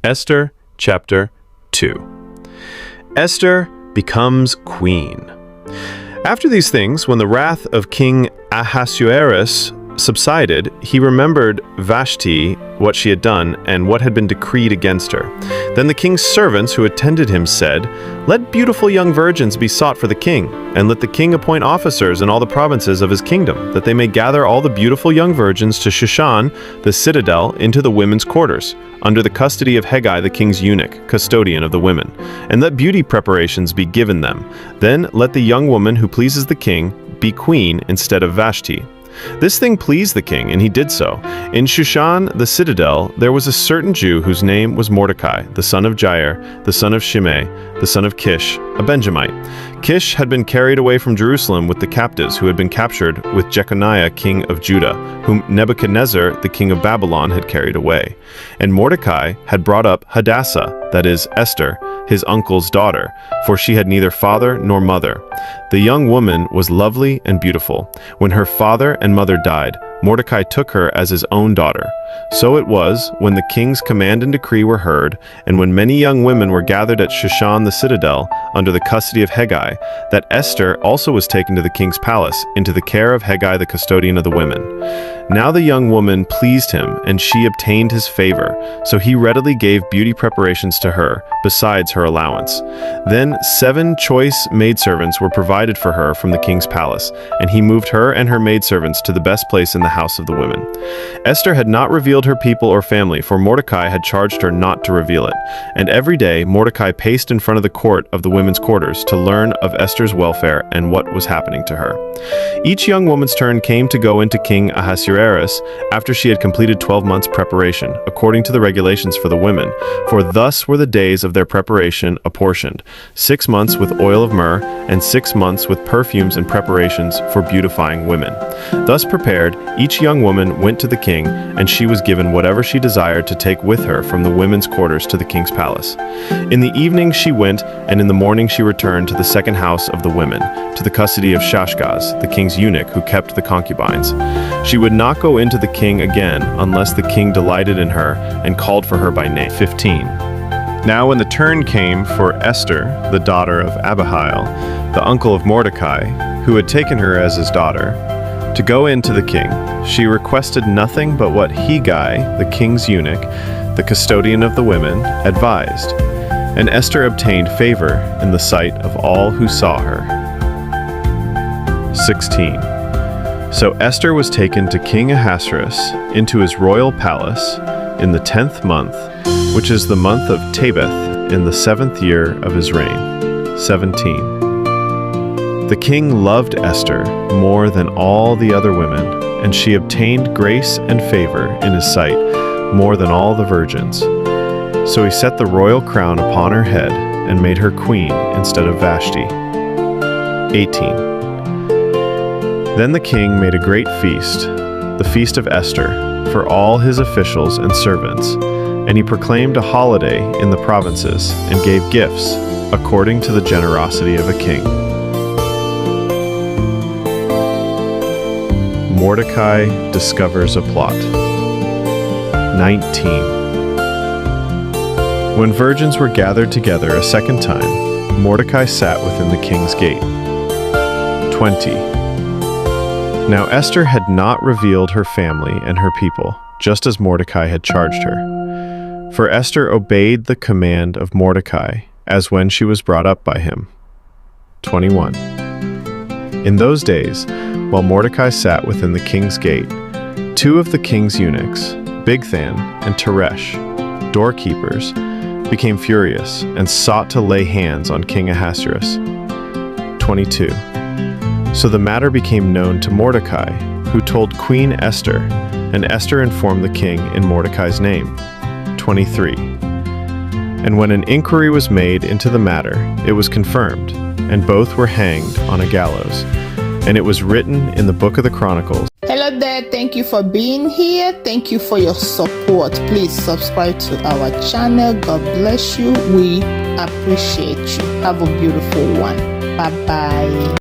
Esther chapter 2. Esther becomes queen. After these things, when the wrath of King Ahasuerus subsided, he remembered Vashti, what she had done, and what had been decreed against her. Then the king's servants who attended him said, "Let beautiful young virgins be sought for the king, and let the king appoint officers in all the provinces of his kingdom, that they may gather all the beautiful young virgins to Shushan, the citadel, into the women's quarters, under the custody of Hegai the king's eunuch, custodian of the women. And let beauty preparations be given them. Then let the young woman who pleases the king be queen instead of Vashti." This thing pleased the king, and he did so. In Shushan the citadel there was a certain Jew whose name was Mordecai, the son of Jair, the son of Shimei, the son of Kish, a Benjamite. Kish had been carried away from Jerusalem with the captives who had been captured with Jeconiah king of Judah, whom Nebuchadnezzar the king of Babylon had carried away. And Mordecai had brought up Hadassah, that is, Esther, his uncle's daughter, for she had neither father nor mother. The young woman was lovely and beautiful. When her father and mother died, Mordecai took her as his own daughter. So it was, when the king's command and decree were heard, and when many young women were gathered at Shushan the citadel, under the custody of Hegai, that Esther also was taken to the king's palace, into the care of Hegai the custodian of the women. Now the young woman pleased him, and she obtained his favor, so he readily gave beauty preparations to her, besides her allowance. Then 7 choice maidservants were provided for her from the king's palace, and he moved her and her maidservants to the best place in the house of the women. Esther had not revealed her people or family, for Mordecai had charged her not to reveal it. And every day Mordecai paced in front of the court of the women's quarters to learn of Esther's welfare and what was happening to her. Each young woman's turn came to go into King Ahasuerus after she had completed 12 months' preparation, according to the regulations for the women, for thus were the days of their preparation apportioned: 6 months with oil of myrrh, and 6 months with perfumes and preparations for beautifying women. Thus prepared, each young woman went to the king, and she was given whatever she desired to take with her from the women's quarters to the king's palace. In the evening she went, and in the morning she returned to the second house of the women, to the custody of Shashgaz, the king's eunuch who kept the concubines. She would not go into the king again unless the king delighted in her and called for her by name. 15. Now when the turn came for Esther, the daughter of Abihail, the uncle of Mordecai, who had taken her as his daughter, to go in to the king, she requested nothing but what Hegai, the king's eunuch, the custodian of the women, advised. And Esther obtained favor in the sight of all who saw her. 16. So Esther was taken to King Ahasuerus into his royal palace in the 10th month, which is the month of Tabeth, in the 7th year of his reign. 17. The king loved Esther more than all the other women, and she obtained grace and favor in his sight more than all the virgins. So he set the royal crown upon her head and made her queen instead of Vashti. 18. Then the king made a great feast, the feast of Esther, for all his officials and servants, and he proclaimed a holiday in the provinces and gave gifts according to the generosity of a king. Mordecai discovers a plot. 19. When virgins were gathered together a second time, Mordecai sat within the king's gate. 20. Now Esther had not revealed her family and her people, just as Mordecai had charged her. For Esther obeyed the command of Mordecai, as when she was brought up by him. 21. In those days, while Mordecai sat within the king's gate, 2 of the king's eunuchs, Bigthan and Teresh, doorkeepers, became furious and sought to lay hands on King Ahasuerus. 22. So the matter became known to Mordecai, who told Queen Esther, and Esther informed the king in Mordecai's name. 23. And when an inquiry was made into the matter, it was confirmed, and both were hanged on a gallows. And it was written in the book of the Chronicles. Hello there, thank you for being here. Thank you for your support. Please subscribe to our channel. God bless you. We appreciate you. Have a beautiful one. Bye-bye.